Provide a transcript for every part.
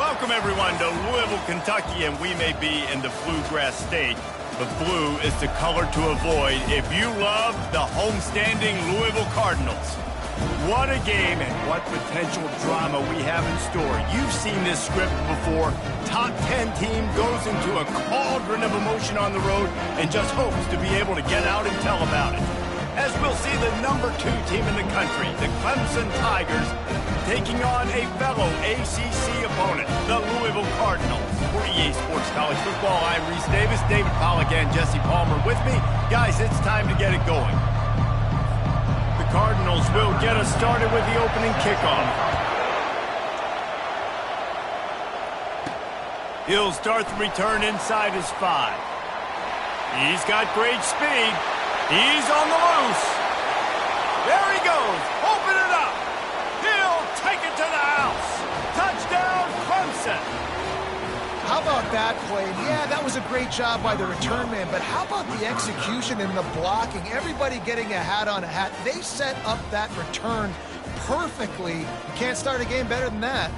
Welcome, everyone, to Louisville, Kentucky, and we may be in the bluegrass state, but blue is the color to avoid if you love the homestanding Louisville Cardinals. What a game and what potential drama we have in store. You've seen this script before. Top 10 team goes into a cauldron of emotion on the road and just hopes to be able to get out and tell about it. As we'll see the number 2 team in the country, the Clemson Tigers, taking on a fellow ACC opponent, the Louisville Cardinals. For EA Sports College Football, I'm Reese Davis, David Pollack, and Jesse Palmer with me. Guys, it's time to get it going. The Cardinals will get us started with the opening kickoff. He'll start the return inside his 5. He's got great speed. He's on the loose. There he goes. Open it up. He'll take it to the house. Touchdown, Clemson. How about that play? Yeah, that was a great job by the return man, but how about the execution and the blocking? Everybody getting a hat on a hat. They set up that return perfectly. You can't start a game better than that.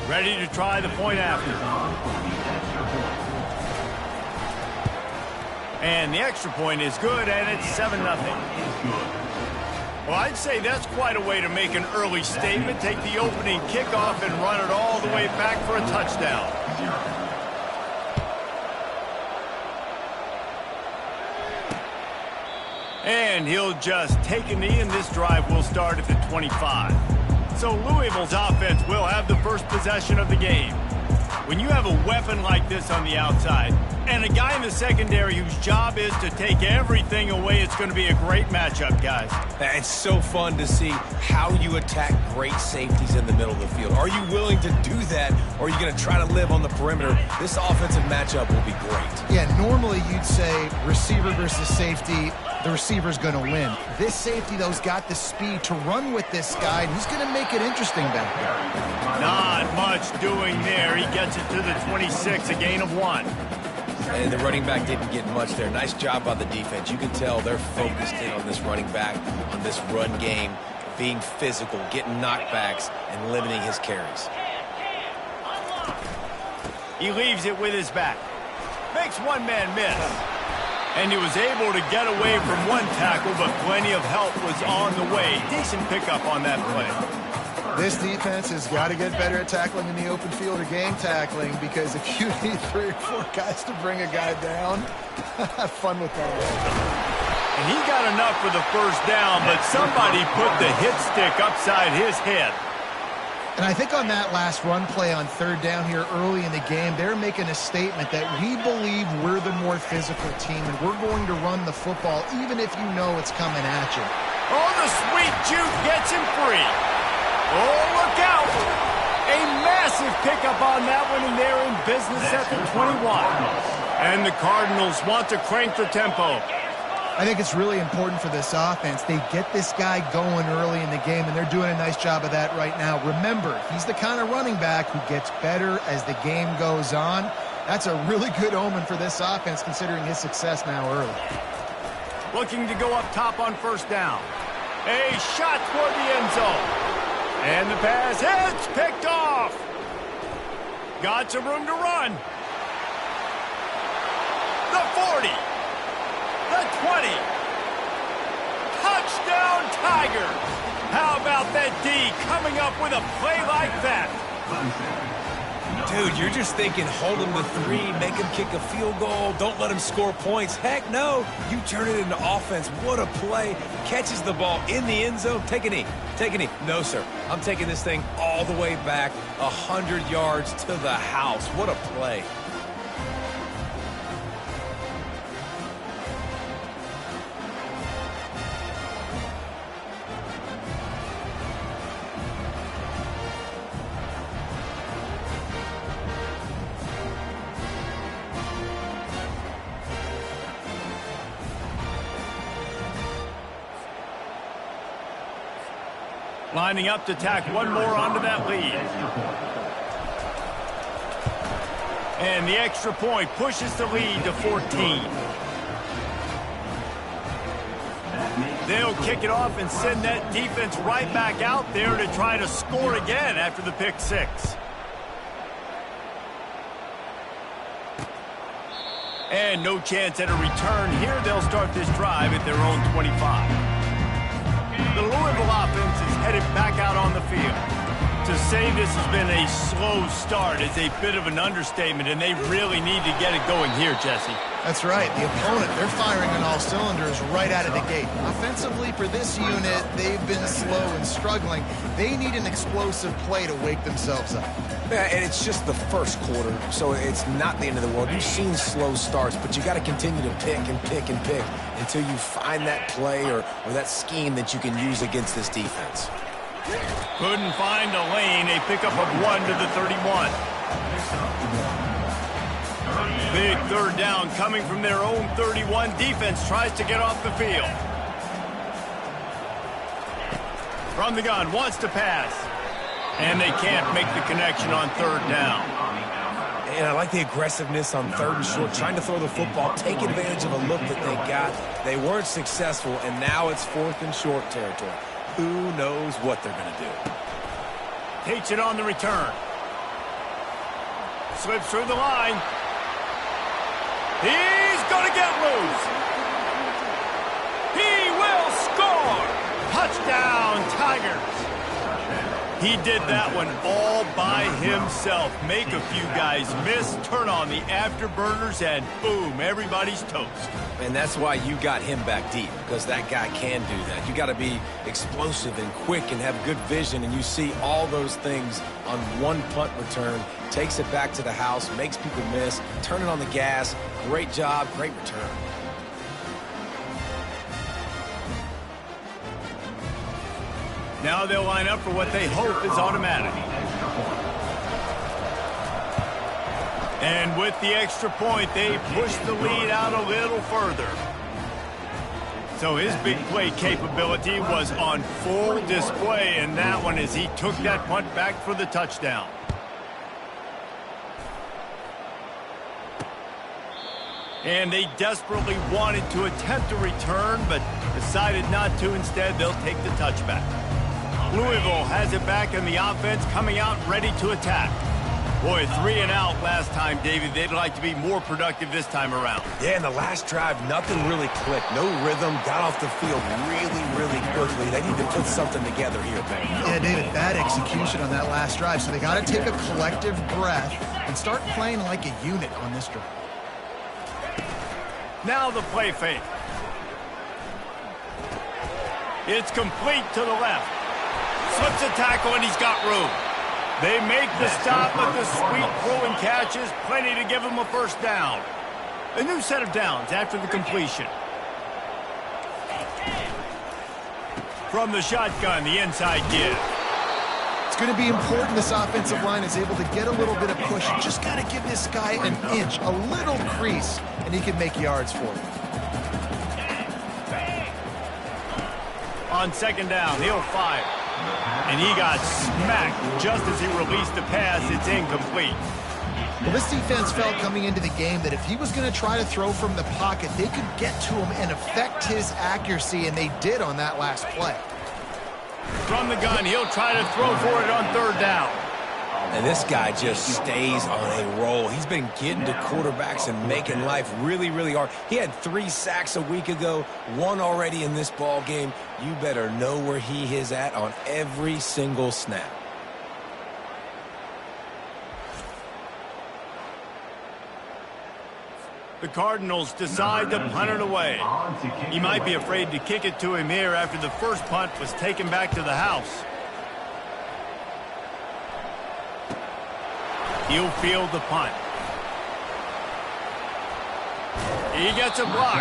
Ready to try the point after. And the extra point is good, and it's 7-0. Well, I'd say that's quite a way to make an early statement. Take the opening kickoff and run it all the way back for a touchdown. And he'll just take a knee, and this drive will start at the 25. So Louisville's offense will have the first possession of the game. When you have a weapon like this on the outside and a guy in the secondary whose job is to take everything away, it's going to be a great matchup, guys. It's so fun to see how you attack great safeties in the middle of the field. Are you willing to do that, or are you going to try to live on the perimeter? This offensive matchup will be great. Yeah, normally you'd say receiver versus safety. The receiver's going to win. This safety, though's got the speed to run with this guy, and he's going to make it interesting back there. Not much doing there. He gets it to the 26, a gain of 1. And the running back didn't get much there. Nice job by the defense. You can tell they're focused in on this running back, on this run game, being physical, getting knockbacks, and limiting his carries. He leaves it with his back. Makes one man miss. And he was able to get away from one tackle, but plenty of help was on the way. Decent pickup on that play. This defense has got to get better at tackling in the open field or game tackling, because if you need 3 or 4 guys to bring a guy down, have fun with that. And he got enough for the first down, but somebody put the hit stick upside his head. And I think on that last run play on 3rd down here early in the game, they're making a statement that we believe we're the more physical team, and we're going to run the football even if you know it's coming at you. Oh, the sweet juke gets him free. Oh, look out. A massive pickup on that one, and they're in business at the 21. And the Cardinals want to crank the tempo. I think it's really important for this offense. They get this guy going early in the game, and they're doing a nice job of that right now. Remember, he's the kind of running back who gets better as the game goes on. That's a really good omen for this offense, considering his success now early. Looking to go up top on 1st down. A shot toward the end zone. And the pass hits, picked off. Got some room to run. The 40. The 20. Touchdown, Tigers. How about that D coming up with a play like that? Dude, you're just thinking, hold him to 3, make him kick a field goal, don't let him score points. Heck no, you turn it into offense. What a play. Catches the ball in the end zone. Take a knee. Take a knee. No, sir. I'm taking this thing all the way back 100 yards to the house. What a play. Lining up to tack one more onto that lead. And the extra point pushes the lead to 14. They'll kick it off and send that defense right back out there to try to score again after the pick six. And no chance at a return here. They'll start this drive at their own 25. The Louisville offense is headed back out on the field. To say this has been a slow start is a bit of an understatement, and they really need to get it going here, Jesse. That's right. The opponent, they're firing on all cylinders right out of the gate. Offensively, for this unit, they've been slow and struggling. They need an explosive play to wake themselves up. Yeah, and it's just the first quarter, so it's not the end of the world. You've seen slow starts, but you got to continue to pick and pick and pick until you find that play or that scheme that you can use against this defense. Couldn't find a lane. A pickup of 1 to the 31. Big third down coming from their own 31. Defense tries to get off the field. From the gun, wants to pass. And they can't make the connection on third down. And I like the aggressiveness on third and short, trying to throw the football, take advantage of a look that they got. They weren't successful, and now it's fourth and short territory. Who knows what they're going to do? Takes it on the return. Slips through the line. He's going to get loose. He will score. Touchdown, Tigers. He did that one all by himself. Make a few guys miss, turn on the afterburners, and boom, everybody's toast. And that's why you got him back deep, because that guy can do that. You got to be explosive and quick and have good vision, and you see all those things on one punt return. Takes it back to the house, makes people miss, turning on the gas. Great job, great return. Now they'll line up for what they hope is automatic. And with the extra point, they push the lead out a little further. So his big play capability was on full display in that one as he took that punt back for the touchdown. And they desperately wanted to attempt a return, but decided not to. Instead, they'll take the touchback. Louisville has it back in the offense, coming out ready to attack. Boy, 3 and out last time, David. They'd like to be more productive this time around. Yeah, in the last drive, nothing really clicked. No rhythm, got off the field really quickly. They need to put something together here, man. Yeah, David, bad execution on that last drive, so they got to take a collective breath and start playing like a unit on this drive. Now the play fake. It's complete to the left. Slips a tackle, and he's got room. They make the stop, but the sweet throw and catch is plenty to give them a first down. A new set of downs after the completion. From the shotgun, the inside give. It's going to be important this offensive line is able to get a little bit of push. Just got to give this guy an inch, a little crease, and he can make yards for you. On second down, he'll fire. And he got smacked just as he released the pass. It's incomplete. Well, this defense felt coming into the game that if he was going to try to throw from the pocket, they could get to him and affect his accuracy, and they did on that last play. From the gun, he'll try to throw for it on third down. And this guy just stays on a roll. He's been getting to quarterbacks and making life really hard. He had 3 sacks a week ago, 1 already in this ball game. You better know where he is at on every single snap. The Cardinals decide to punt it away. He might be afraid to kick it to him here after the first punt was taken back to the house. He'll field the punt. He gets a block.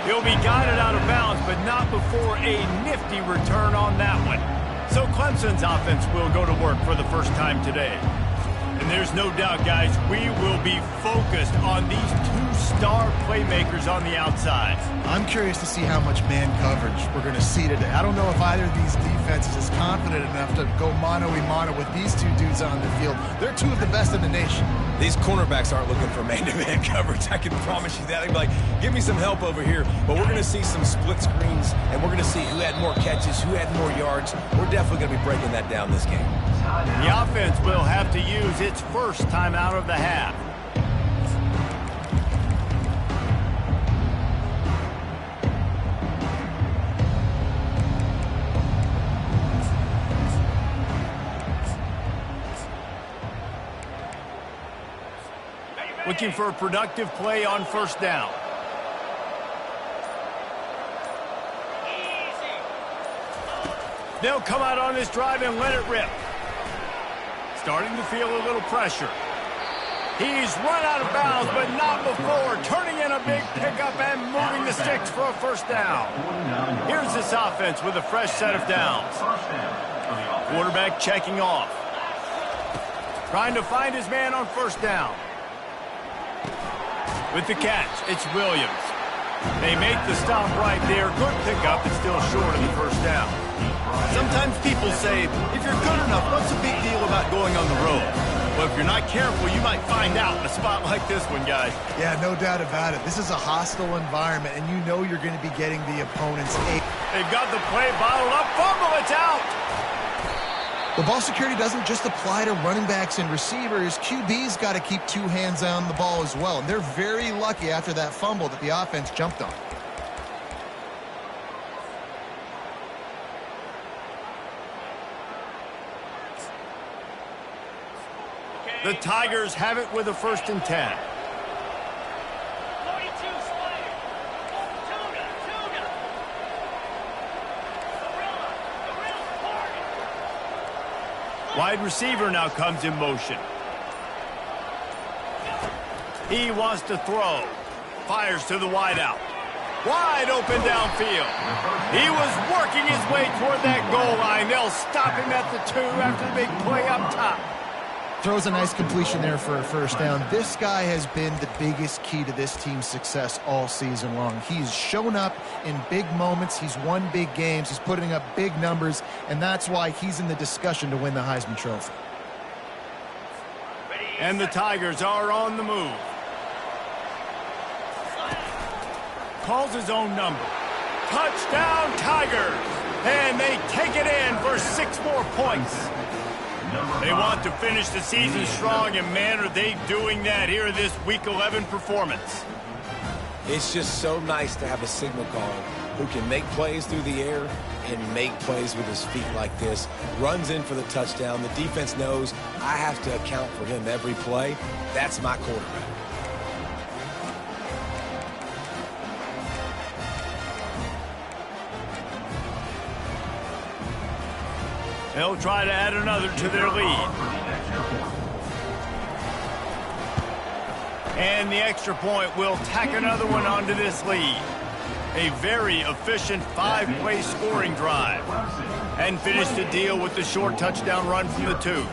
He'll be guided out of bounds, but not before a nifty return on that one. So Clemson's offense will go to work for the first time today. And there's no doubt, guys, we will be focused on these 2 star playmakers on the outside. I'm curious to see how much man coverage we're going to see today. I don't know if either of these defenses is confident enough to go mano-a-mano with these two dudes on the field. They're two of the best in the nation. These cornerbacks aren't looking for man-to-man coverage. I can promise you that. They'll be like, give me some help over here. But we're going to see some split screens, and we're going to see who had more catches, who had more yards. We're definitely going to be breaking that down this game. The offense will have to use its first timeout of the half. Looking for a productive play on first down. They'll come out on this drive and let it rip. Starting to feel a little pressure. He's run out of bounds, but not before. Turning in a big pickup and moving the sticks for a first down. Here's this offense with a fresh set of downs. Quarterback checking off. Trying to find his man on first down. With the catch, it's Williams. They make the stop right there. Good pickup, but still short of the first down. Sometimes people say, if you're good enough, what's the big deal about going on the road? Well, if you're not careful, you might find out in a spot like this one, guys. Yeah, no doubt about it. This is a hostile environment, and you know you're going to be getting the opponent's aid. They've got the play bottled up. Fumble, it's out. The ball security doesn't just apply to running backs and receivers. QB's got to keep two hands on the ball as well. And they're very lucky after that fumble that the offense jumped on. The Tigers have it with a 1st and 10. Wide receiver now comes in motion. He wants to throw. Fires to the wideout. Wide open downfield. He was working his way toward that goal line. They'll stop him at the 2 after the big play up top. Throws a nice completion there for a first down. This guy has been the biggest key to this team's success all season long. He's shown up in big moments. He's won big games. He's putting up big numbers, and that's why he's in the discussion to win the Heisman Trophy. And the Tigers are on the move. Calls his own number. Touchdown, Tigers! And they take it in for 6 more points. They want to finish the season strong, and man, are they doing that here in this Week 11 performance. It's just so nice to have a signal caller who can make plays through the air and make plays with his feet like this. Runs in for the touchdown. The defense knows I have to account for him every play. That's my quarterback. They'll try to add another to their lead. And the extra point will tack another one onto this lead. A very efficient 5-play scoring drive. And finish the deal with the short touchdown run from the 2.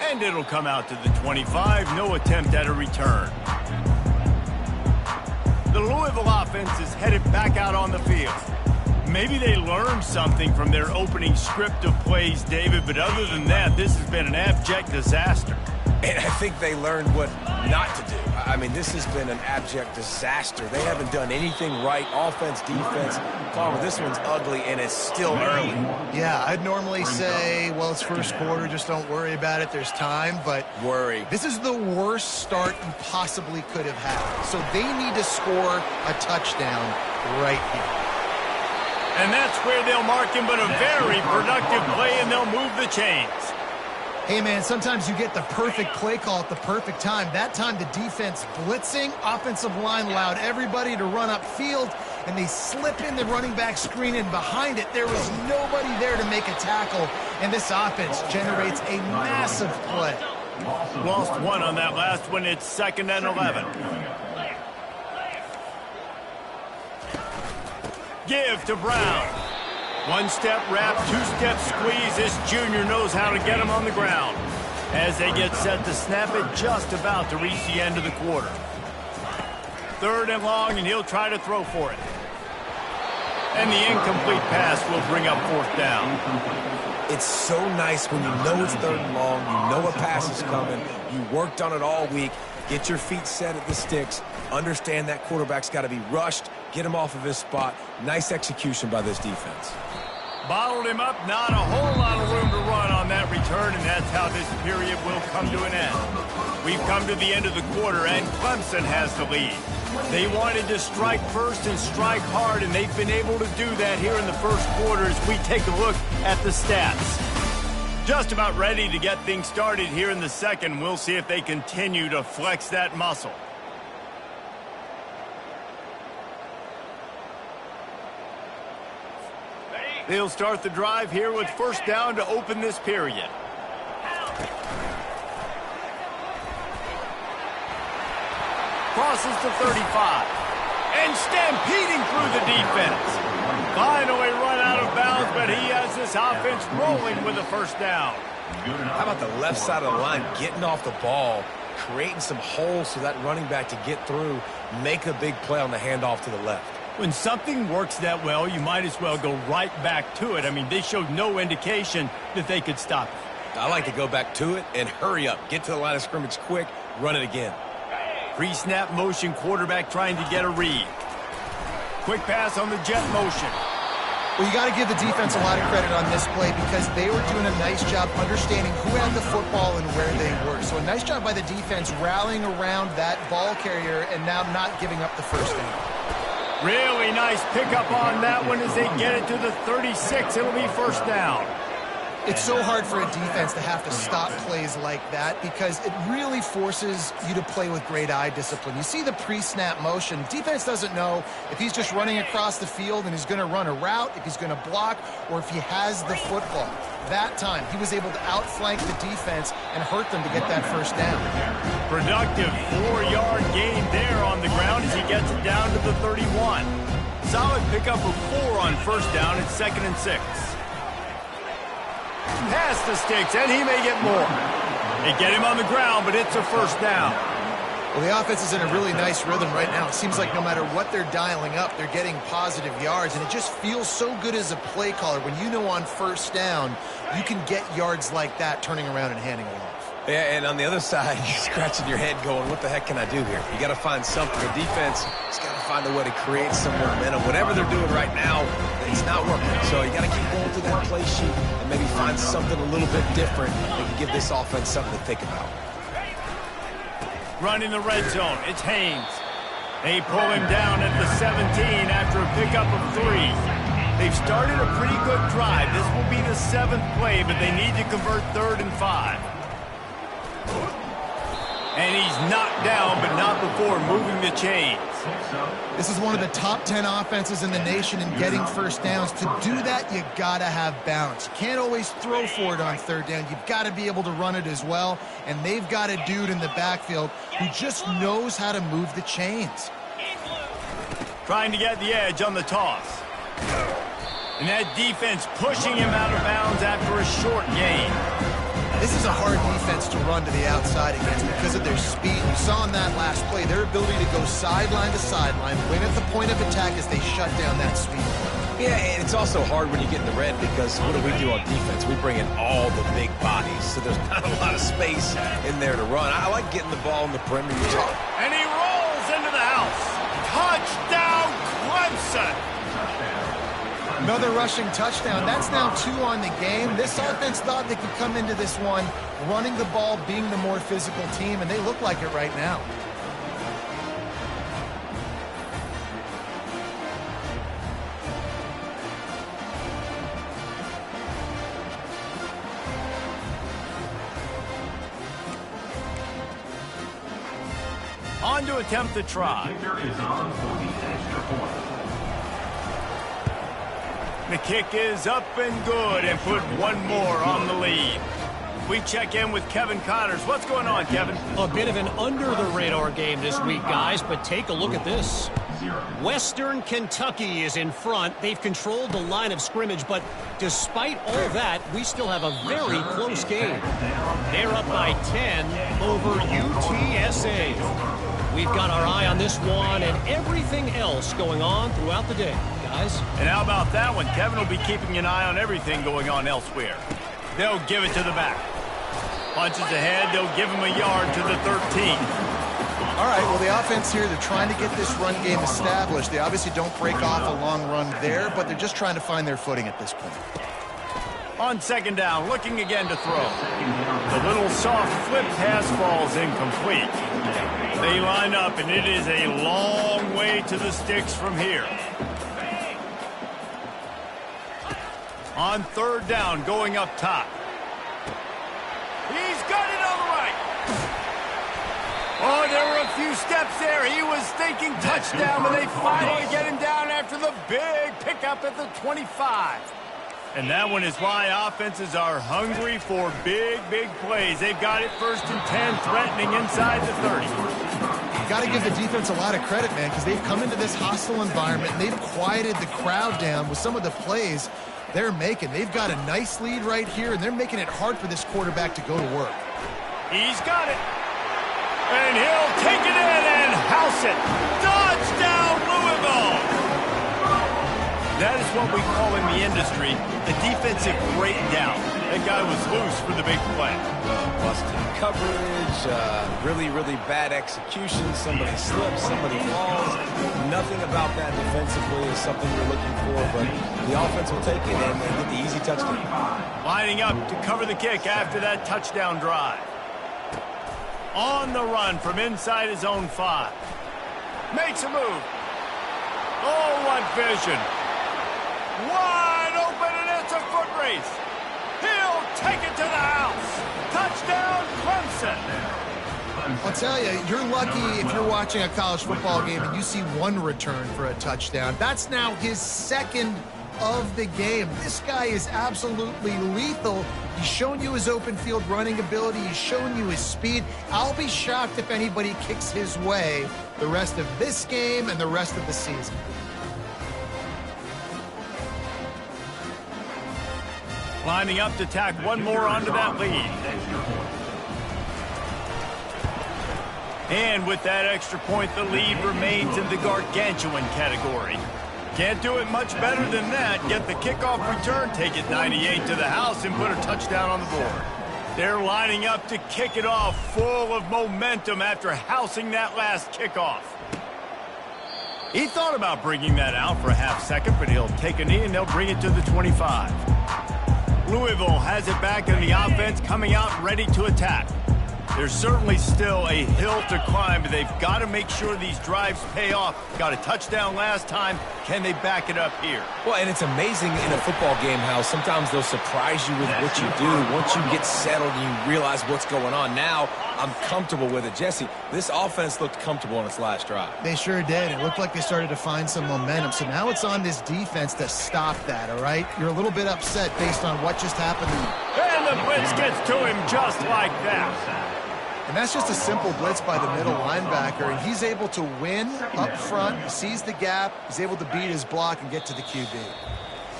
And it'll come out to the 25. No attempt at a return. The Louisville offense is headed back out on the field. Maybe they learned something from their opening script of plays, David, but other than that, this has been an abject disaster. And I think they learned what not to do. I mean, this has been an abject disaster. They haven't done anything right, offense, defense. Palmer, this one's ugly, and it's still early. Yeah, I'd normally say, well, it's first quarter, just don't worry about it, there's time, but this is the worst start you possibly could have had. So they need to score a touchdown right here. And that's where they'll mark him, but a very productive play, and they'll move the chains. Hey, man, sometimes you get the perfect play call at the perfect time. That time the defense blitzing, offensive line allowed everybody to run upfield, and they slip in the running back screen, and behind it there was nobody there to make a tackle, and this offense generates a massive play. Lost one on that last one. It's 2nd and 11. Give to Brown. One-step wrap, two-step squeeze. This junior knows how to get him on the ground. As they get set to snap it, just about to reach the end of the quarter. 3rd and long, and he'll try to throw for it. And the incomplete pass will bring up 4th down. It's so nice when you know it's 3rd and long, you know a pass is coming, you worked on it all week, get your feet set at the sticks, understand that quarterback's got to be rushed, get him off of his spot. Nice execution by this defense. Bottled him up, not a whole lot of room to run on that return, and that's how this period will come to an end. We've come to the end of the quarter, and Clemson has the lead. They wanted to strike first and strike hard, and they've been able to do that here in the first quarter as we take a look at the stats. Just about ready to get things started here in the second. We'll see if they continue to flex that muscle. They'll start the drive here with 1st down to open this period. Crosses to 35. And stampeding through the defense. Finally run out of bounds, but he has this offense rolling with a 1st down. How about the left side of the line getting off the ball, creating some holes for that running back to get through, make a big play on the handoff to the left. When something works that well, you might as well go right back to it. I mean, they showed no indication that they could stop it. I like to go back to it and hurry up. Get to the line of scrimmage quick, run it again. Pre-snap motion, quarterback trying to get a read. Quick pass on the jet motion. Well, you got to give the defense a lot of credit on this play because they were doing a nice job understanding who had the football and where they were. So a nice job by the defense rallying around that ball carrier and now not giving up the 1st down. Really nice pickup on that one as they get it to the 36. It'll be 1st down. It's so hard for a defense to have to stop plays like that because it really forces you to play with great eye discipline. You see the pre-snap motion. Defense doesn't know if he's just running across the field and he's going to run a route, if he's going to block, or if he has the football. That time, he was able to outflank the defense and hurt them to get that 1st down. Productive 4-yard gain there on the ground as he gets it down to the 31. Solid pickup of 4 on 1st down at 2nd and 6. Past the sticks, and he may get more. They get him on the ground, but it's a 1st down. Well, the offense is in a really nice rhythm right now. It seems like no matter what they're dialing up, they're getting positive yards, and it just feels so good as a play caller when you know on 1st down you can get yards like that turning around and handing it off. Yeah, and on the other side, you're scratching your head going, what the heck can I do here? You got to find something. The defense has got to find a way to create some momentum. Whatever they're doing right now, it's not working. So you got to keep going through that play sheet and maybe find something a little bit different that can give this offense something to think about. Running the red zone, it's Haynes. They pull him down at the 17 after a pickup of 3. They've started a pretty good drive. This will be the 7th play, but they need to convert 3rd and 5. And he's knocked down, but not before moving the chains. This is one of the top 10 offenses in the nation in getting 1st downs. To do that, you got to have balance. You can't always throw for it on 3rd down. You've got to be able to run it as well. And they've got a dude in the backfield who just knows how to move the chains. Trying to get the edge on the toss. And that defense pushing him out of bounds after a short gain. This is a hard defense to run to the outside against because of their speed. You saw in that last play their ability to go sideline to sideline, win at the point of attack as they shut down that speed. Yeah, and it's also hard when you get in the red because what do on defense? We bring in all the big bodies, so there's not a lot of space in there to run. I like getting the ball in the perimeter. And he rolls into the house. Touchdown, Clemson! Another rushing touchdown. That's now 2 on the game. This offense thought they could come into this one running the ball, being the more physical team, and they look like it right now. On to attempt the try. The kick is up and good and put one more on the lead. We check in with Kevin Connors. What's going on, Kevin? A bit of an under-the-radar game this week, guys, but take a look at this. Western Kentucky is in front. They've controlled the line of scrimmage, but despite all that, we still have a very close game. They're up by 10 over UTSA. We've got our eye on this one and everything else going on throughout the day, guys. And how about that one? Kevin will be keeping an eye on everything going on elsewhere. They'll give it to the back. Punches ahead, they'll give him a yard to the 13. All right, well, the offense here, they're trying to get this run game established. They obviously don't break off a long run there, but they're just trying to find their footing at this point. On second down, looking again to throw. The little soft flip pass falls incomplete. They line up, and it is a long way to the sticks from here. On third down, going up top. He's got it on the right. Oh, there were a few steps there. He was thinking touchdown, but they finally get him down after the big pickup at the 25. And that one is why offenses are hungry for big, big plays. They've got it 1st and 10, threatening inside the 30. You got to give the defense a lot of credit, man, because they've come into this hostile environment, and they've quieted the crowd down with some of the plays they're making. They've got a nice lead right here, and they're making it hard for this quarterback to go to work. He's got it. And he'll take it in and house it. Touchdown, Louisville! That is what we call in the industry the defensive breakdown. That guy was loose for the big play. Busted coverage, really, really bad execution. Somebody slips, somebody falls. Nothing about that defensively is something you're looking for, but the offense will take it and get the easy touchdown. Lining up to cover the kick after that touchdown drive. On the run from inside his own 5. Makes a move. Oh, what vision. Wide open, and it's a foot race. He'll take it to the house. Touchdown, Clemson. I'll tell you, you're lucky if you're watching a college football game and you see one return for a touchdown. That's now his second of the game. This guy is absolutely lethal. He's shown you his open field running ability. He's shown you his speed. I'll be shocked if anybody kicks his way the rest of this game and the rest of the season. Lining up to tack one more onto that lead. And with that extra point, the lead remains in the gargantuan category. Can't do it much better than that. Get the kickoff return, take it 98 to the house, and put a touchdown on the board. They're lining up to kick it off, full of momentum after housing that last kickoff. He thought about bringing that out for a half second, but he'll take a knee and they'll bring it to the 25. Louisville has it back in the offense, coming out ready to attack. There's certainly still a hill to climb, but they've got to make sure these drives pay off. Got a touchdown last time. Can they back it up here? Well, and it's amazing in a football game how sometimes they'll surprise you with what you do. Once you get settled and you realize what's going on. Now, I'm comfortable with it. Jesse, this offense looked comfortable on its last drive. They sure did. It looked like they started to find some momentum. So now it's on this defense to stop that, all right? You're a little bit upset based on what just happened. And the blitz gets to him just like that. And that's just a simple blitz by the middle linebacker, and he's able to win up front. He sees the gap. He's able to beat his block and get to the QB.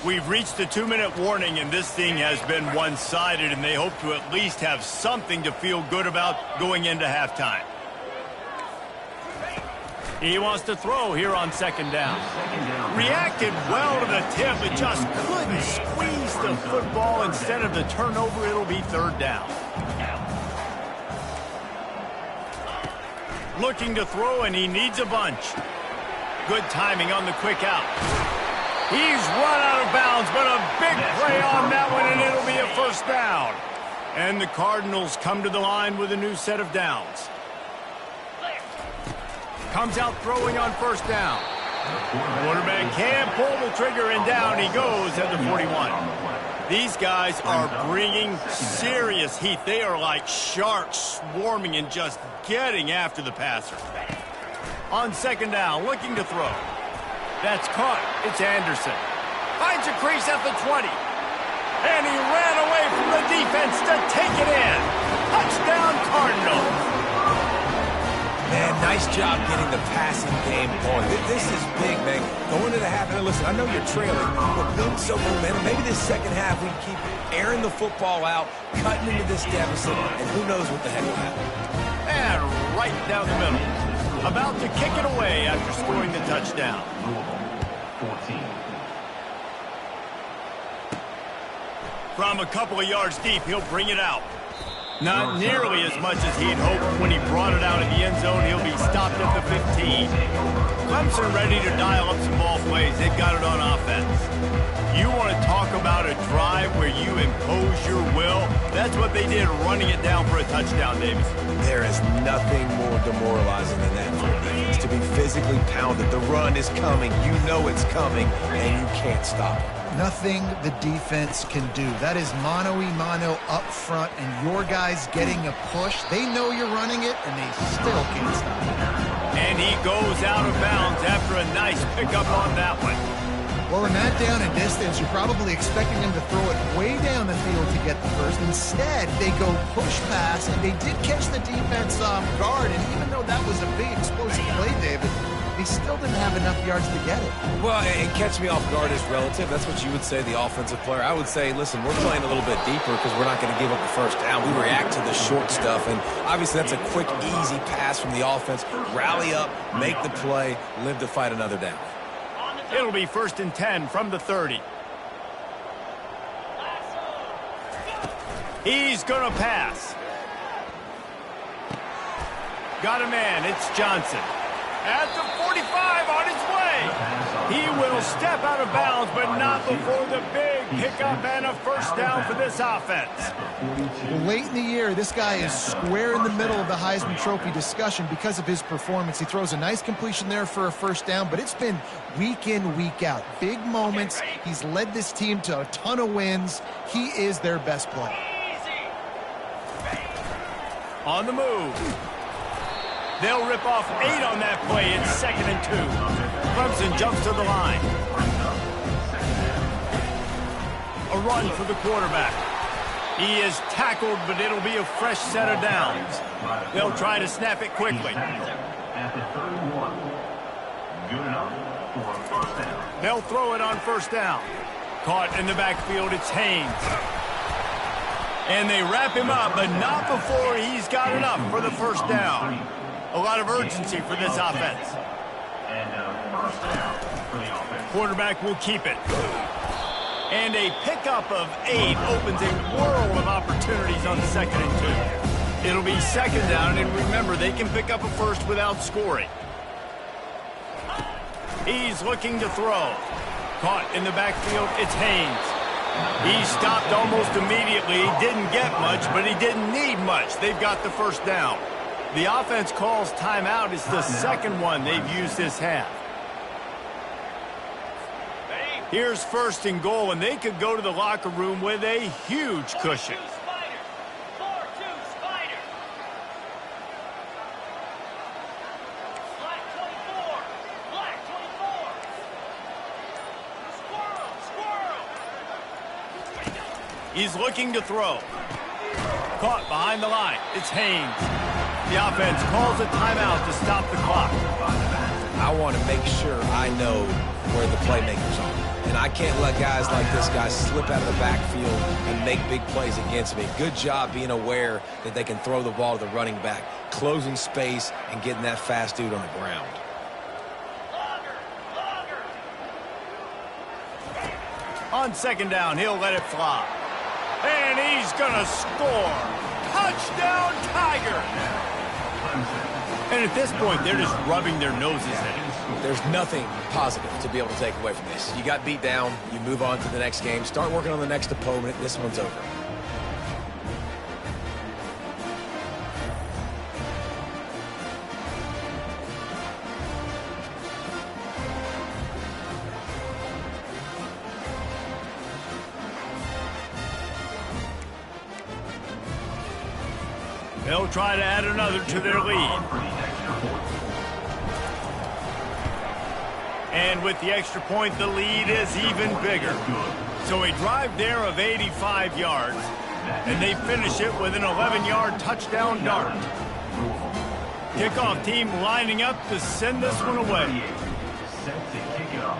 We've reached the 2-minute warning, and this thing has been one-sided, and they hope to at least have something to feel good about going into halftime. He wants to throw here on second down. Reacted well to the tip, but just couldn't squeeze the football. Instead of the turnover, it'll be third down. Looking to throw, and he needs a bunch. Good timing on the quick out. He's run out of bounds, but a big play on that one, and it'll be a first down. And the Cardinals come to the line with a new set of downs. Comes out throwing on first down. Quarterback can't pull the trigger, and down he goes at the 41. These guys are bringing serious heat. They are like sharks swarming and just getting after the passer. On second down, looking to throw. That's caught. It's Anderson. Finds a crease at the 20. And he ran away from the defense to take it in. Touchdown, Cardinals. Man, nice job getting the passing game going. This is big, man. Going into the half, and listen, I know you're trailing, but build some momentum. Maybe this second half we keep airing the football out, cutting into this deficit, and who knows what the heck will happen. And right down the middle. About to kick it away after scoring the touchdown. From a couple of yards deep, he'll bring it out. Not nearly as much as he'd hoped. When he brought it out of the end zone, he'll be stopped at the 15. Clemson ready to dial up some ball plays. They've got it on offense. You want to talk about a drive where you impose your will? That's what they did, running it down for a touchdown, Davis. There is nothing more demoralizing than that for a defense. To be physically pounded. The run is coming. You know it's coming, and you can't stop it. Nothing the defense can do. That is mano-a-mano up front, and your guys getting a push. They know you're running it, and they still can't stop it. And he goes out of bounds after a nice pickup on that one. Well, in that down and distance, you're probably expecting them to throw it way down the field to get the first. Instead, they go push pass, and they did catch the defense off guard. And even though that was a big explosive play, David, they still didn't have enough yards to get it. Well, and catch me off guard is relative. That's what you would say, the offensive player. I would say, listen, we're playing a little bit deeper because we're not going to give up the first down. We react to the short stuff, and obviously that's a quick, easy pass from the offense. Rally up, make the play, live to fight another down. It'll be 1st and 10 from the 30. He's going to pass. Got a man. It's Johnson. At the 45, on his way. He will step out of bounds, but not before the big pickup and a first down for this offense. Well, late in the year, this guy is square in the middle of the Heisman Trophy discussion because of his performance. He throws a nice completion there for a first down, but it's been week in, week out. Big moments. He's led this team to a ton of wins. He is their best player. On the move. They'll rip off 8 on that play. It's 2nd and 2. Clemson jumps to the line. A run for the quarterback. He is tackled, but it'll be a fresh set of downs. They'll try to snap it quickly. They'll throw it on first down. Caught in the backfield, it's Haynes. And they wrap him up, but not before he's got enough for the first down. A lot of urgency for this offense. Quarterback will keep it. And a pickup of 8 opens a world of opportunities on 2nd and 2. It'll be 2nd down, and remember, they can pick up a first without scoring. He's looking to throw. Caught in the backfield, it's Haynes. He stopped almost immediately. He didn't get much, but he didn't need much. They've got the first down. The offense calls timeout. It's the second one they've used this half. Here's 1st and goal, and they could go to the locker room with a huge cushion. He's looking to throw. Caught behind the line. It's Haynes. The offense calls a timeout to stop the clock. I want to make sure I know where the playmakers are. And I can't let guys like this guy slip out of the backfield and make big plays against me. Good job being aware that they can throw the ball to the running back, closing space and getting that fast dude on the ground. On 2nd down, he'll let it fly. And he's going to score. Touchdown, Tiger! And at this point, they're just rubbing their noses in it. There's nothing positive to be able to take away from this. You got beat down, you move on to the next game, start working on the next opponent. This one's over. They'll try to add another to their lead. And with the extra point, the lead is even bigger. So a drive there of 85 yards, and they finish it with an 11-yard touchdown dart. Kickoff team lining up to send this one away. Set to kick it off.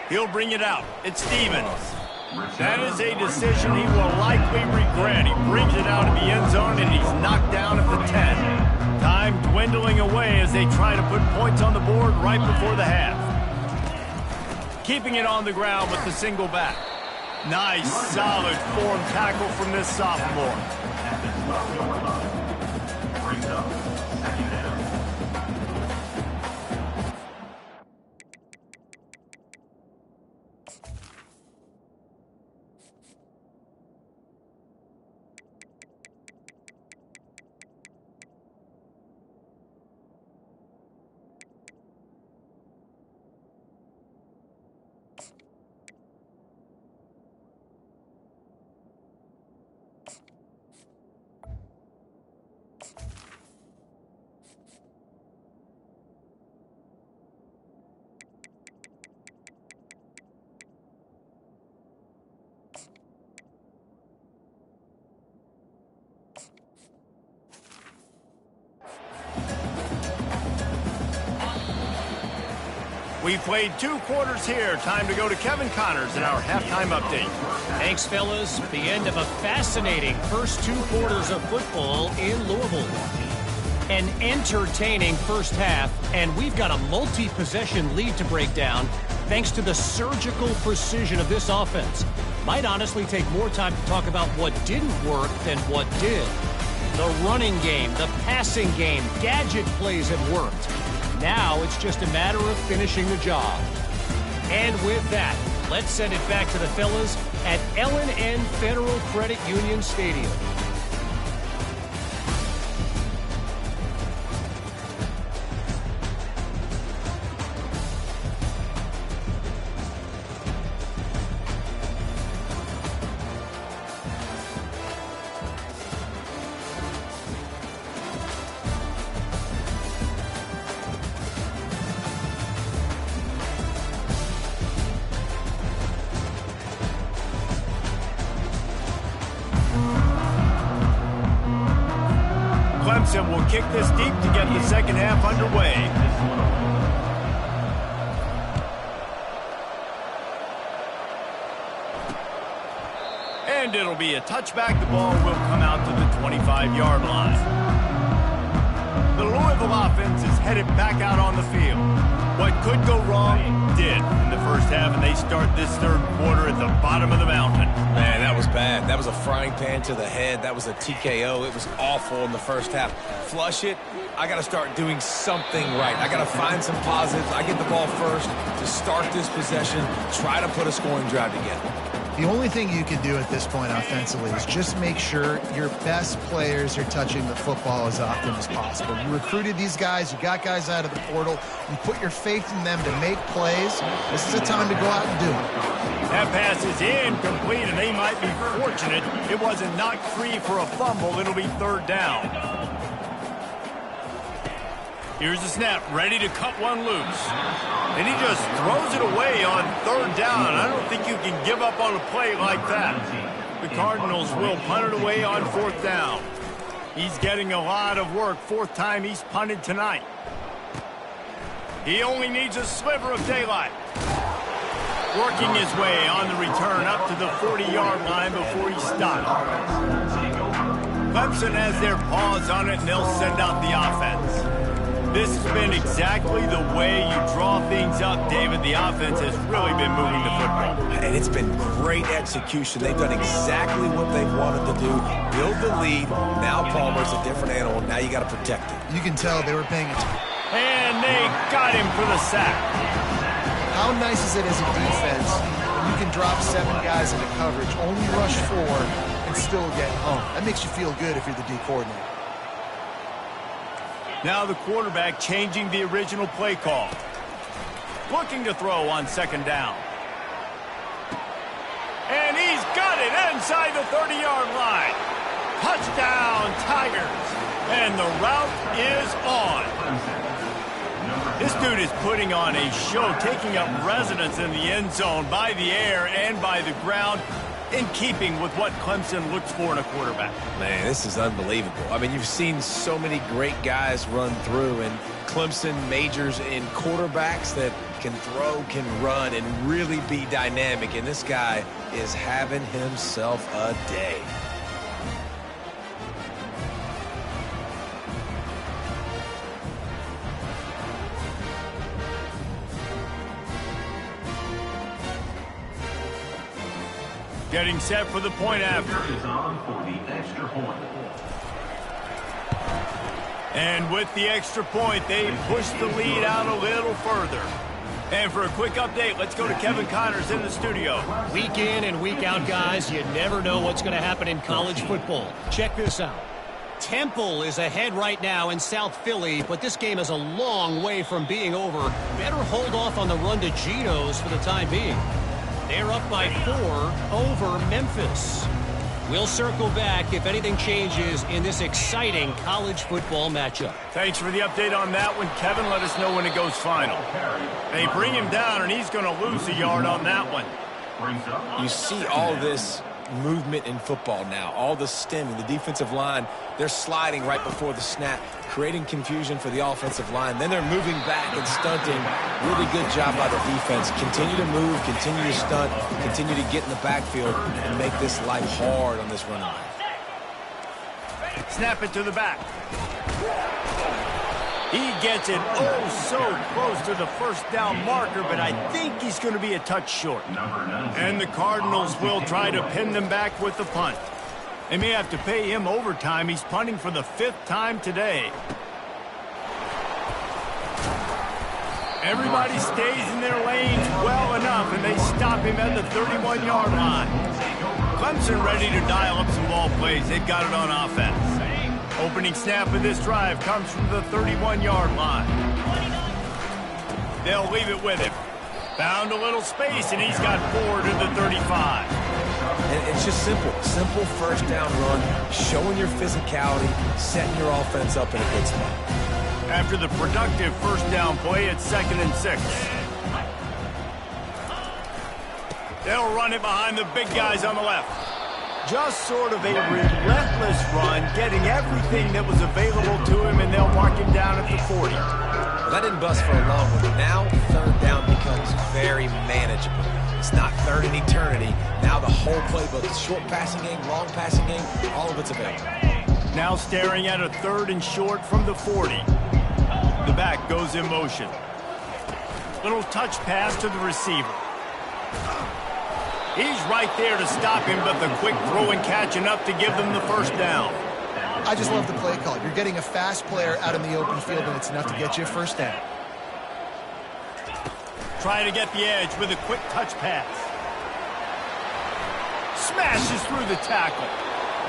He'll bring it out. It's Stevens. That is a decision he will likely regret. He brings it out of the end zone, and he's knocked down at the 10. Time dwindling away as they try to put points on the board right before the half. Keeping it on the ground with the single back. Nice, solid form tackle from this sophomore. At the 12-yard line. Brings up second down. We played 2 quarters here. Time to go to Kevin Connors in our halftime update. Thanks, fellas. The end of a fascinating first 2 quarters of football in Louisville. An entertaining first half, and we've got a multi-possession lead to break down thanks to the surgical precision of this offense. Might honestly take more time to talk about what didn't work than what did. The running game, the passing game, gadget plays have worked. Now it's just a matter of finishing the job. And with that, let's send it back to the fellas at L&N Federal Credit Union Stadium. Clemson will kick this deep to get the second half underway. And it'll be a touchback. The ball will come out to the 25-yard line. The Louisville offense is headed back out on the field. What could go wrong did in the first half, and they start this third quarter at the bottom of the mountain. Man, that was bad. That was a frying pan to the head. That was a TKO. It was awful in the first half. Flush it. I got to start doing something right. I got to find some positives. I get the ball first to start this possession, try to put a scoring drive together. The only thing you can do at this point offensively is just make sure your best players are touching the football as often as possible. You recruited these guys. You got guys out of the portal. You put your faith in them to make plays. This is a time to go out and do it. That pass is incomplete, and they might be fortunate it wasn't knocked free for a fumble. It'll be third down. Here's the snap, ready to cut one loose. And he just throws it away on third down. I don't think you can give up on a play like that. The Cardinals will punt it away on fourth down. He's getting a lot of work. Fourth time he's punted tonight. He only needs a sliver of daylight. Working his way on the return up to the 40-yard line before he stops. Clemson has their paws on it, and they'll send out the offense. This has been exactly the way you draw things up, David. The offense has really been moving the football. And it's been great execution. They've done exactly what they've wanted to do. Build the lead. Now Palmer's a different animal. Now you got to protect it. You can tell they were paying attention. And they got him for the sack. How nice is it as a defense when you can drop 7 guys into coverage, only rush 4, and still get home? That makes you feel good if you're the D coordinator. Now the quarterback changing the original play call. Looking to throw on second down. And he's got it inside the 30-yard line. Touchdown, Tigers. And And the route is on. This dude is putting on a show, taking up residence in the end zone by the air and by the ground, in keeping with what Clemson looks for in a quarterback. Man, this is unbelievable. I mean, you've seen so many great guys run through, and Clemson majors in quarterbacks that can throw, can run, and really be dynamic, and this guy is having himself a day. Getting set for the point after. Is on for the extra point. And with the extra point, they push the lead out a little further. And for a quick update, let's go to Kevin Connors in the studio. Week in and week out, guys, you never know what's going to happen in college football. Check this out. Temple is ahead right now in South Philly, but this game is a long way from being over. Better hold off on the run to Geno's for the time being. They're up by 4 over Memphis. We'll circle back if anything changes in this exciting college football matchup. Thanks for the update on that one, Kevin. Let us know when it goes final. They bring him down, and he's going to lose a yard on that one. You see all this movement in football now, all the stemming, the defensive line, they're sliding right before the snap, creating confusion for the offensive line. Then they're moving back and stunting. Really good job by the defense. Continue to move, continue to stunt, continue to get in the backfield and make this life hard on this running back. Snap it to the back. He gets it so close to the first down marker, but I think he's going to be a touch short. And the Cardinals will try to pin them back with the punt. They may have to pay him overtime. He's punting for the 5th time today. Everybody stays in their lanes well enough, and they stop him at the 31-yard line. Clemson ready to dial up some ball plays. They've got it on offense. Opening snap of this drive comes from the 31-yard line. They'll leave it with him. Found a little space, and he's got 4 to the 35. And it's just simple first down run, showing your physicality, setting your offense up in a good spot. After the productive first down play, it's 2nd and 6. They'll run it behind the big guys on the left. Just sort of a relentless run, getting everything that was available to him, and they'll mark him down at the 40. Well, that didn't bust for a long one. Now 3rd down becomes very manageable. It's not 3rd and eternity. Now the whole playbook, short passing game, long passing game, all of it's available. Now staring at a 3rd and short from the 40. The back goes in motion. Little touch pass to the receiver. He's right there to stop him, but the quick throw and catch enough to give them the first down. I just love the play call. You're getting a fast player out in the open field, and it's enough to get you a first down. Trying to get the edge with a quick touch pass. Smashes through the tackle.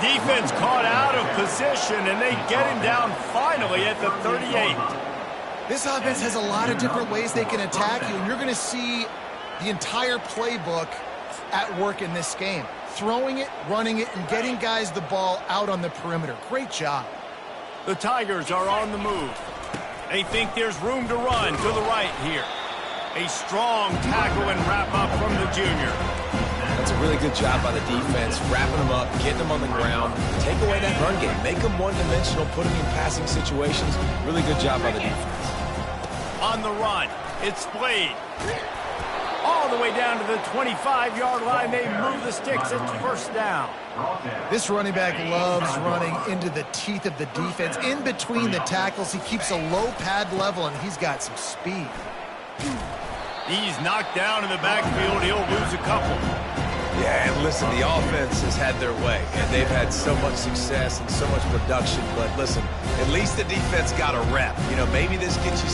Defense caught out of position, and they get him down finally at the 38. This offense has a lot of different ways they can attack you, and you're going to see the entire playbook at work in this game. Throwing it, running it, and getting guys the ball out on the perimeter. Great job. The Tigers are on the move. They think there's room to run to the right here. A strong tackle and wrap up from the junior. That's a really good job by the defense, wrapping them up, getting them on the ground, take away that run game, make them one-dimensional, put them in passing situations. Really good job by the defense. On the run, it's Blade. All the way down to the 25-yard line. They move the sticks. It's first down. This running back loves running into the teeth of the defense. In between the tackles, he keeps a low pad level, and he's got some speed. He's knocked down in the backfield. He'll lose a couple. Yeah, and listen, the offense has had their way, and they've had so much success and so much production. But listen, at least the defense got a rep. You know, maybe this gets you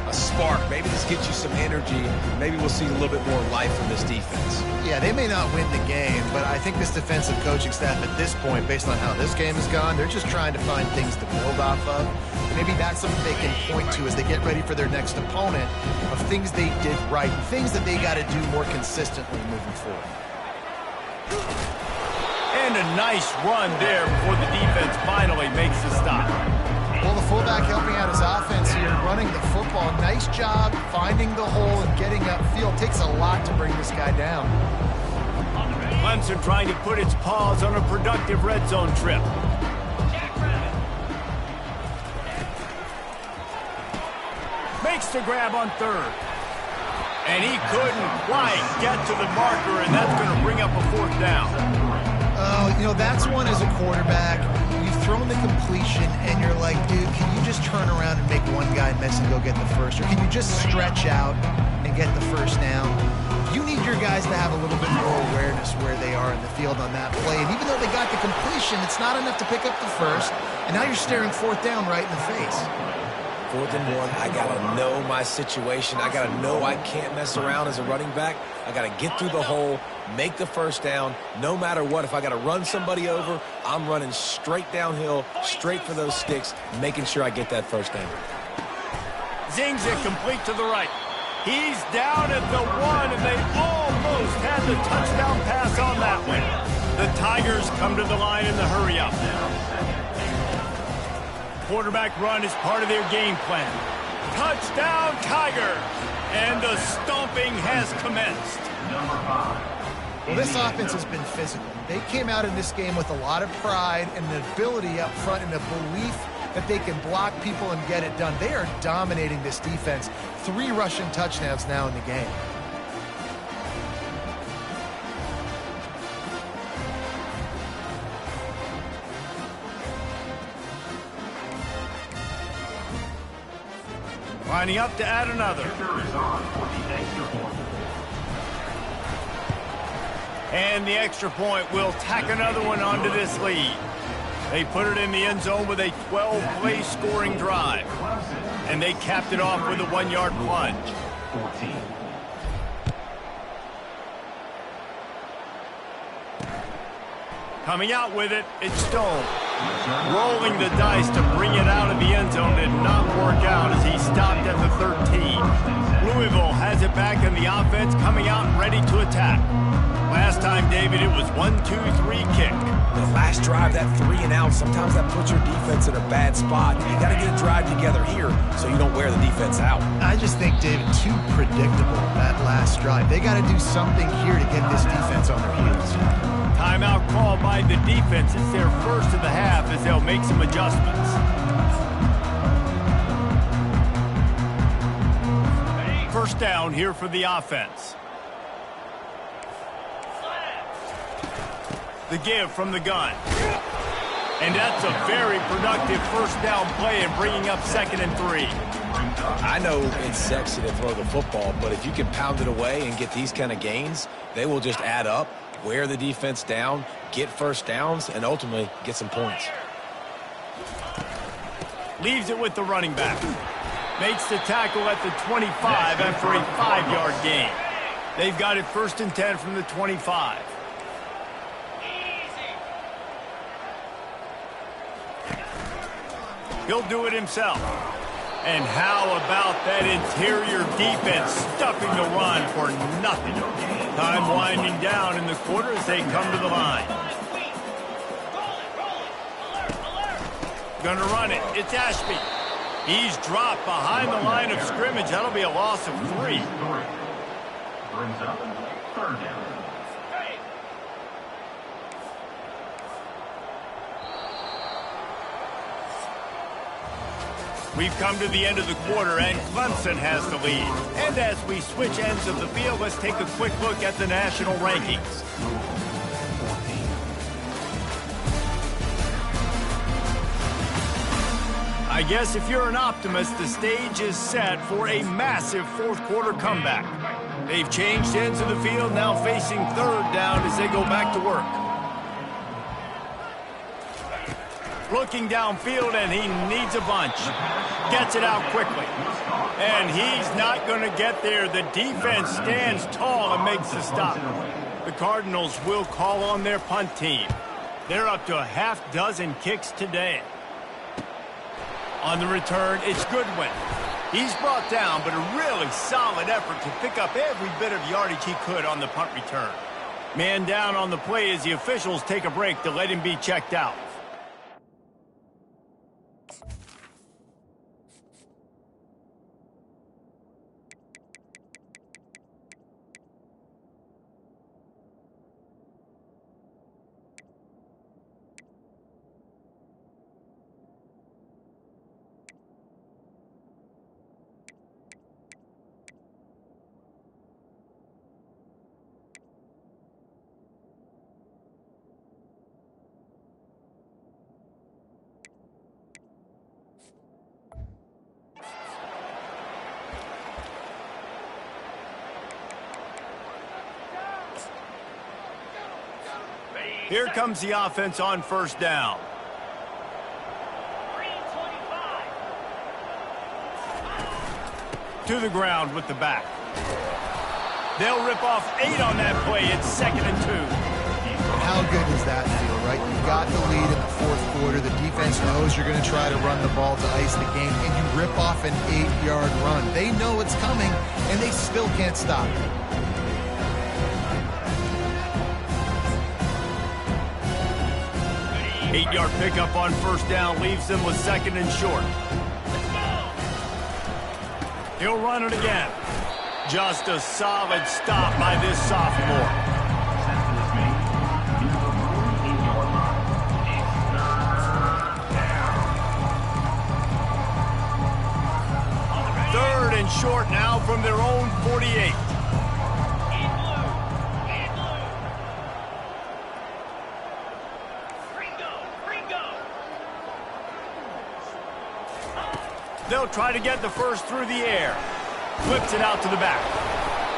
a spark. Maybe this gets you some energy. Maybe we'll see a little bit more life from this defense. Yeah, they may not win the game, but I think this defensive coaching staff at this point, based on how this game has gone, they're just trying to find things to build off of. Maybe that's something they can point to as they get ready for their next opponent, of things they did right, things that they got to do more consistently moving forward. And a nice run there before the defense finally makes the stop. nice job finding the hole and getting upfield. Takes a lot to bring this guy down. Clemson trying to put its paws on a productive red zone trip. Makes the grab on third. And he couldn't quite get to the marker, and that's going to bring up a fourth down. Oh, you know, that's one as a quarterback. You've thrown the completion, and you're like, dude, can you just turn around and make one guy miss and go get the first? Or can you just stretch out and get the first down? You need your guys to have a little bit more awareness where they are in the field on that play. And even though they got the completion, it's not enough to pick up the first. And now you're staring fourth down right in the face. 4th and 1, I got to know my situation. I got to know I can't mess around as a running back. I got to get through the hole, make the first down, no matter what. If I got to run somebody over, I'm running straight downhill, straight for those sticks, making sure I get that first down. Zings it complete to the right. He's down at the 1, and they almost had the touchdown pass on that one. The Tigers come to the line in the hurry-up. Quarterback run is part of their game plan. Touchdown, Tiger! And the stomping has commenced. Well, this offense has been physical. They came out in this game with a lot of pride and an ability up front and a belief that they can block people and get it done. They are dominating this defense. 3 rushing touchdowns now in the game. Lining up to add another. And the extra point will tack another one onto this lead. They put it in the end zone with a 12-play scoring drive. And they capped it off with a 1-yard plunge. 14. Coming out with it, it's Stone. Rolling the dice to bring it out of the end zone did not work out as he stopped at the 13. Louisville has it back in the offense, coming out ready to attack. Last time, David, it was 1-2-3 kick. The last drive, that 3 and out, sometimes that puts your defense in a bad spot. You got to get a drive together here so you don't wear the defense out. I just think, David, too predictable, that last drive. They got to do something here to get this defense on their heels. Timeout called by the defense. It's their first of the half as they'll make some adjustments. First down here for the offense. The give from the gun. And that's a very productive first down play and bringing up 2nd and 3. I know it's sexy to throw the football, but if you can pound it away and get these kind of gains, they will just add up, wear the defense down, get first downs, and ultimately get some points. Leaves it with the running back. Makes the tackle at the 25 after a 5-yard gain. They've got it 1st and 10 from the 25. He'll do it himself. And how about that interior defense stuffing the run for nothing? Time winding down in the quarter as they come to the line. Gonna run it. It's Ashby. He's dropped behind the line of scrimmage. That'll be a loss of 3. Brings up 3rd down. We've come to the end of the quarter, and Clemson has the lead. And as we switch ends of the field, let's take a quick look at the national rankings. I guess if you're an optimist, the stage is set for a massive 4th quarter comeback. They've changed ends of the field, now facing 3rd down as they go back to work. Looking downfield, and he needs a bunch. Gets it out quickly. And he's not going to get there. The defense stands tall and makes the stop. The Cardinals will call on their punt team. They're up to a half-dozen kicks today. On the return, it's Goodwin. He's brought down, but a really solid effort to pick up every bit of yardage he could on the punt return. Man down on the play as the officials take a break to let him be checked out. Here comes the offense on first down. To the ground with the back. They'll rip off 8 on that play. It's 2nd and 2. How good does that feel, right? You got the lead in the fourth quarter. The defense knows you're going to try to run the ball to ice the game, and you rip off an 8-yard run. They know it's coming, and they still can't stop it. Eight-yard pickup on first down leaves them with 2nd and short. He'll run it again. Just a solid stop by this sophomore. Third and short now from their own 48. They'll try to get the first through the air. Flips it out to the back.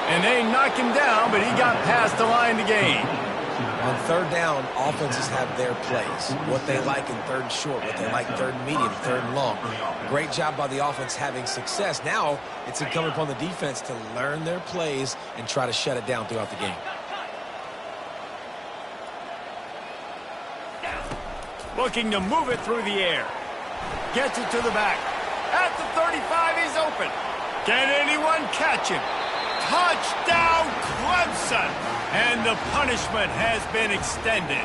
And they knock him down, but he got past the line to gain. On third down, offenses have their plays. What they like in third and short, what they like third and medium, third and long. Great job by the offense having success. Now it's incumbent upon the defense to learn their plays and try to shut it down throughout the game. Looking to move it through the air. Gets it to the back. At the 35, he's open. Can anyone catch him? Touchdown, Clemson! And the punishment has been extended.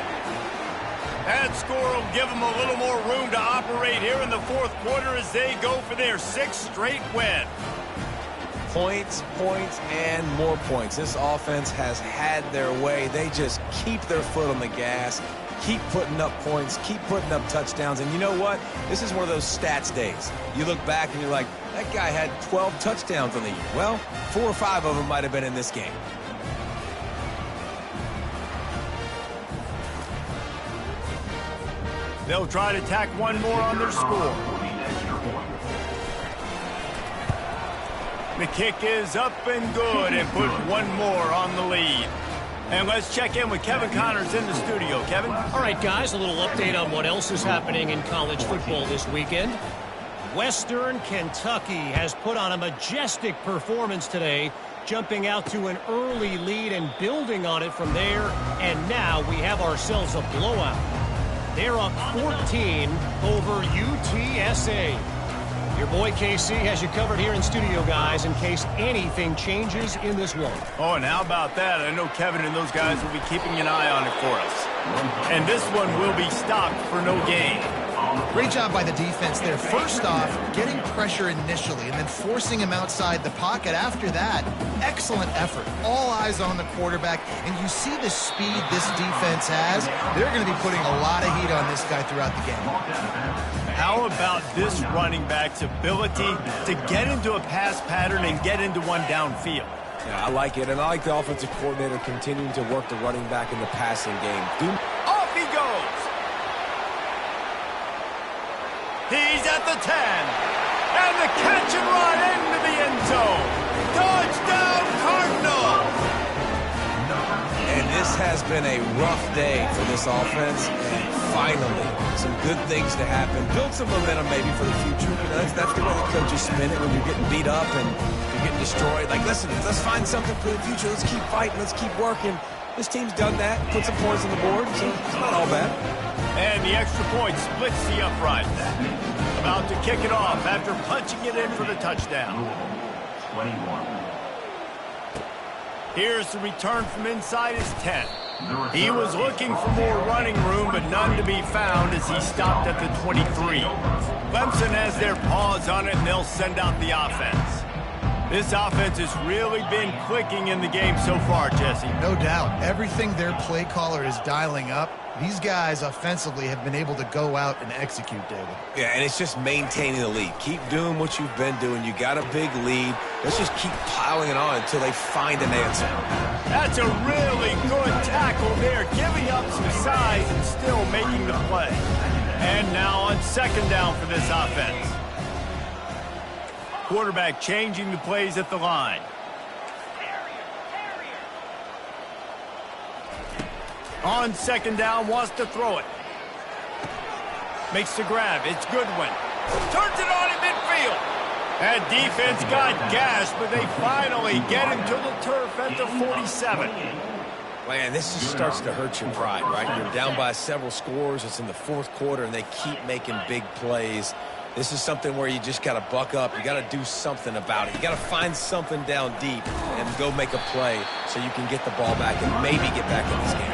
That score will give them a little more room to operate here in the fourth quarter as they go for their 6th straight win. Points, points, and more points. This offense has had their way. They just keep their foot on the gas, keep putting up points, keep putting up touchdowns. And you know what? This is one of those stats days. You look back and you're like, that guy had 12 touchdowns on the year. Well, 4 or 5 of them might have been in this game. They'll try to tack one more on their score. The kick is up and good and put one more on the lead. And let's check in with Kevin Connors in the studio. Kevin? All right, guys, a little update on what else is happening in college football this weekend. Western Kentucky has put on a majestic performance today, jumping out to an early lead and building on it from there. And now we have ourselves a blowout. They're up 14 over UTSA. Your boy KC has you covered here in studio, guys, in case anything changes in this one. Oh, and how about that? I know Kevin and those guys will be keeping an eye on it for us. And this one will be stopped for no gain. Great job by the defense there. First off, getting pressure initially and then forcing him outside the pocket. After that, excellent effort. All eyes on the quarterback. And you see the speed this defense has. They're going to be putting a lot of heat on this guy throughout the game. How about this running back's ability to get into a pass pattern and get into one downfield? Yeah, I like it. And I like the offensive coordinator continuing to work the running back in the passing game. Off he goes. He's at the 10. And the catch and run into the end zone. Touchdown, Cardinals! And this has been a rough day for this offense. And finally, some good things to happen. Build some momentum maybe for the future. You know, that's the way the coaches spin it when you're getting beat up and you're getting destroyed. Like, listen, let's find something for the future. Let's keep fighting. Let's keep working. This team's done that. Put some points on the board, so it's not all bad. And the extra point splits the upright. About to kick it off after punching it in for the touchdown. 21. Here's the return from inside his 10. He was looking for more running room, but none to be found as he stopped at the 23. Clemson has their paws on it, and they'll send out the offense. This offense has really been clicking in the game so far, Jesse. No doubt. Everything their play caller is dialing up, these guys offensively have been able to go out and execute, David. Yeah, and it's just maintaining the lead. Keep doing what you've been doing. You got a big lead. Let's just keep piling it on until they find an answer. That's a really good tackle there, giving up some size and still making the play. And now on second down for this offense. Quarterback changing the plays at the line. On second down, wants to throw it. Makes the grab. It's Goodwin. Turns it on in midfield. That defense got gashed, but they finally get him to the turf at the 47. Man, this just starts to hurt your pride, right? You're down by several scores. It's in the fourth quarter, and they keep making big plays. This is something where you just got to buck up. You got to do something about it. You got to find something down deep and go make a play so you can get the ball back and maybe get back in this game.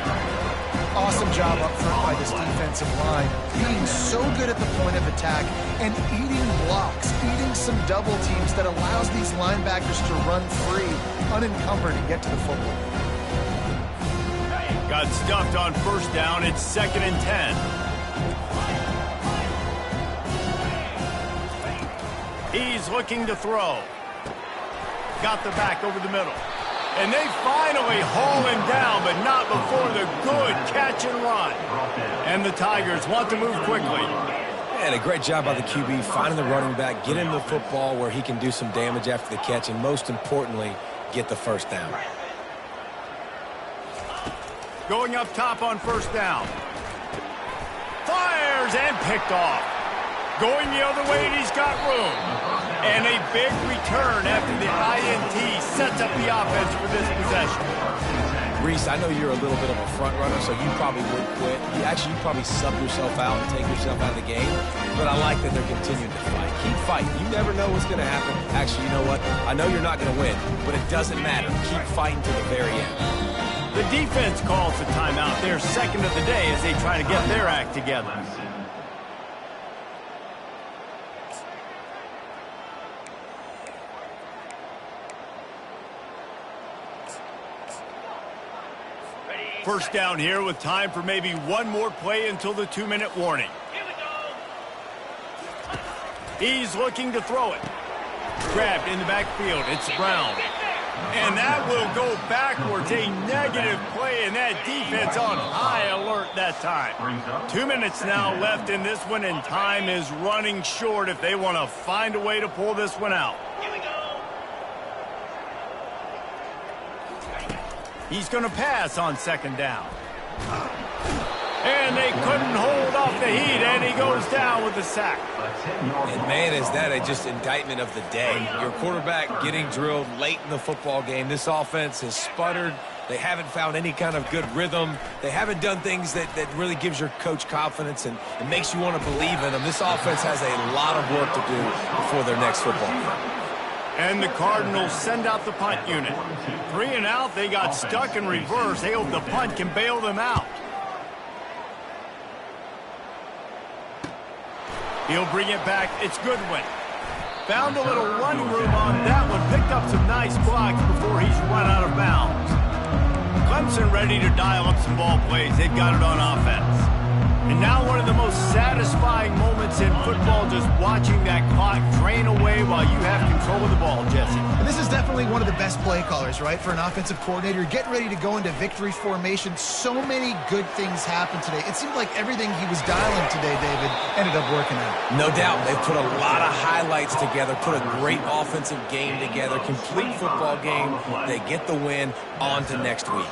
Awesome job up front by this defensive line, being so good at the point of attack and eating blocks, eating some double teams that allows these linebackers to run free, unencumbered, and get to the football. Got stuffed on first down. It's 2nd and 10. He's looking to throw. Got the back over the middle. And they finally haul him down, but not before the good catch and run. And the Tigers want to move quickly. And a great job by the QB finding the running back, getting the football where he can do some damage after the catch, and most importantly, get the first down. Going up top on first down. Fires and picked off. Going the other way, and he's got room. And a big return after the INT sets up the offense for this possession. Reese, I know you're a little bit of a front runner, so you probably would quit. You probably sub yourself out and take yourself out of the game. But I like that they're continuing to fight. Keep fighting. You never know what's going to happen. Actually, you know what? I know you're not going to win, but it doesn't matter. Keep fighting to the very end. The defense calls the timeout. Their second of the day as they try to get their act together. First down here with time for maybe one more play until the 2-minute warning. He's looking to throw it. Grabbed in the backfield. It's Brown. And that will go backwards. A negative play, and that defense on high alert that time. 2 minutes now left in this one, and time is running short if they want to find a way to pull this one out. He's going to pass on second down. And they couldn't hold off the heat, and he goes down with the sack. And, man, is that just indictment of the day. Your quarterback getting drilled late in the football game. This offense has sputtered. They haven't found any kind of good rhythm. They haven't done things that really gives your coach confidence and makes you want to believe in them. This offense has a lot of work to do before their next football game. And the Cardinals send out the punt unit. 3 and out, they got stuck in reverse. They hope the punt can bail them out. He'll bring it back. It's Goodwin. Found a little running room on that one. Picked up some nice blocks before he's run out of bounds. Clemson ready to dial up some ball plays. They've got it on offense. And now one of the most satisfying moments in football, just watching that clock drain away while you have control of the ball, Jesse. And this is definitely one of the best play callers, right, for an offensive coordinator. Get ready to go into victory formation. So many good things happened today. It seemed like everything he was dialing today, David, ended up working out. No doubt. They put a lot of highlights together, put a great offensive game together, complete football game. They get the win. On to next week.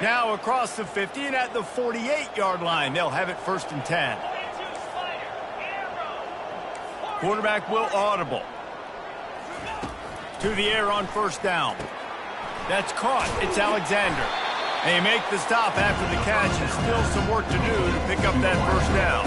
Now across the 50 and at the 48-yard line, they'll have it 1st and 10. Quarterback will audible. To the air on first down. That's caught. It's Alexander. They make the stop after the catch, and still some work to do to pick up that first down.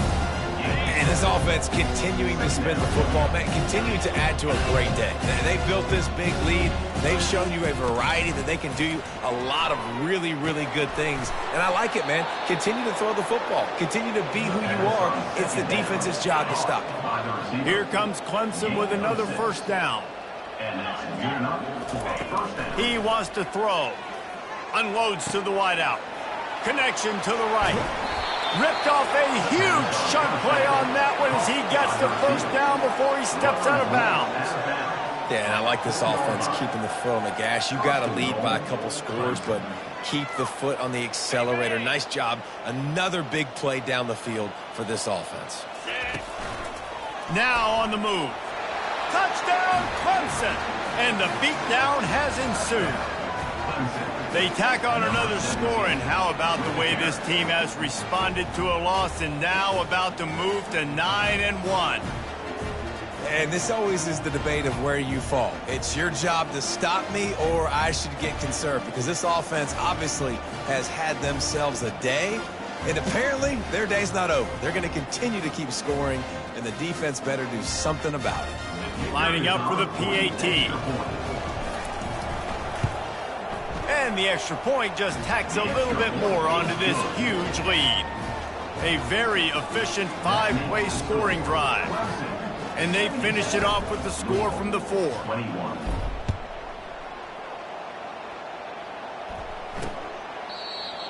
And this offense continuing to spin the football, man, continuing to add to a great day. They built this big lead. They've shown you a variety that they can do a lot of really, really good things. And I like it, man. Continue to throw the football. Continue to be who you are. It's the defense's job to stop you. Here comes Clemson with another first down. He wants to throw. Unloads to the wideout. Connection to the right. Ripped off a huge chunk play on that one as he gets the first down before he steps out of bounds. Yeah, and I like this offense keeping the foot on the gas. You got to lead by a couple scores, but keep the foot on the accelerator. Nice job. Another big play down the field for this offense. Now on the move. Touchdown, Clemson! And the beatdown has ensued. They tack on another score, and how about the way this team has responded to a loss and now about to move to 9-1. And this always is the debate of where you fall. It's your job to stop me, or I should get concerned, because this offense obviously has had themselves a day, and apparently their day's not over. They're going to continue to keep scoring, and the defense better do something about it. Lining up for the PAT. And the extra point just tacks a little bit more onto this huge lead. A very efficient 5-play scoring drive. And they finished it off with the score from the 4.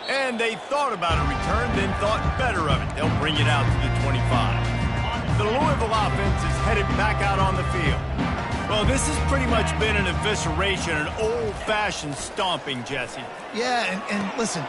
And they thought about a return, then thought better of it. They'll bring it out to the 25. The Louisville offense is headed back out on the field. Well, this has pretty much been an evisceration, an old-fashioned stomping, Jesse. Yeah, and listen,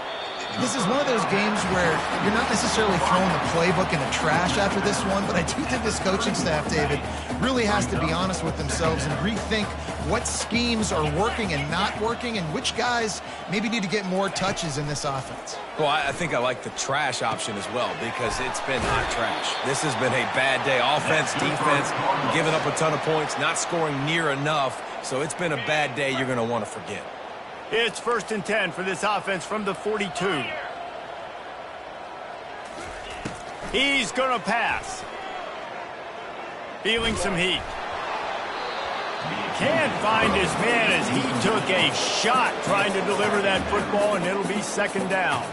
this is one of those games where you're not necessarily throwing the playbook in the trash after this one, but I do think this coaching staff, David, really has to be honest with themselves and rethink what schemes are working and not working and which guys maybe need to get more touches in this offense. Well, I think I like the trash option as well, because it's been hot trash. This has been a bad day. Offense, defense, giving up a ton of points, not scoring near enough. So it's been a bad day you're going to want to forget. It's 1st and 10 for this offense from the 42. He's going to pass. Feeling some heat. Can't find his man as he took a shot trying to deliver that football, and it'll be 2nd down.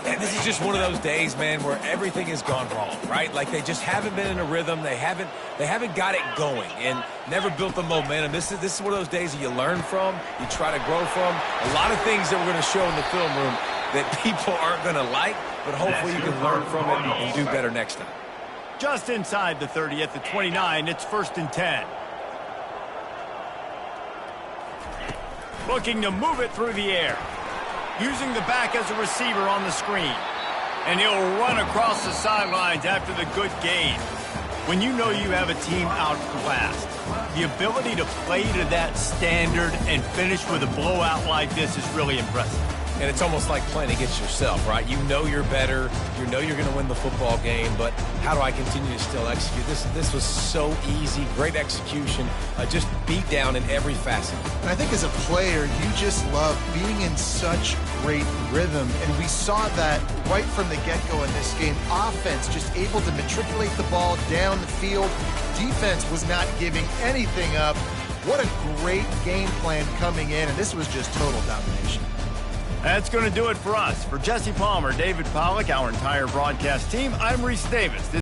And this is just one of those days, man, where everything has gone wrong, right? Like they just haven't been in a rhythm. They haven't got it going and never built the momentum. This is one of those days that you learn from, you try to grow from. A lot of things that we're going to show in the film room that people aren't going to like, but hopefully you can learn from it and do better next time. Just inside the 30 at the 29, it's 1st and 10. Looking to move it through the air. Using the back as a receiver on the screen. And he'll run across the sidelines after the good gain. When you know you have a team outclassed, the ability to play to that standard and finish with a blowout like this is really impressive. And it's almost like playing against yourself, right? You know you're better. You know you're going to win the football game, but how do I continue to still execute? This was so easy, great execution, just beat down in every facet. And I think as a player, you just love being in such great rhythm, and we saw that right from the get-go in this game. Offense just able to matriculate the ball down the field. Defense was not giving anything up. What a great game plan coming in, and this was just total domination. That's going to do it for us. For Jesse Palmer, David Pollack, our entire broadcast team, I'm Reese Davis.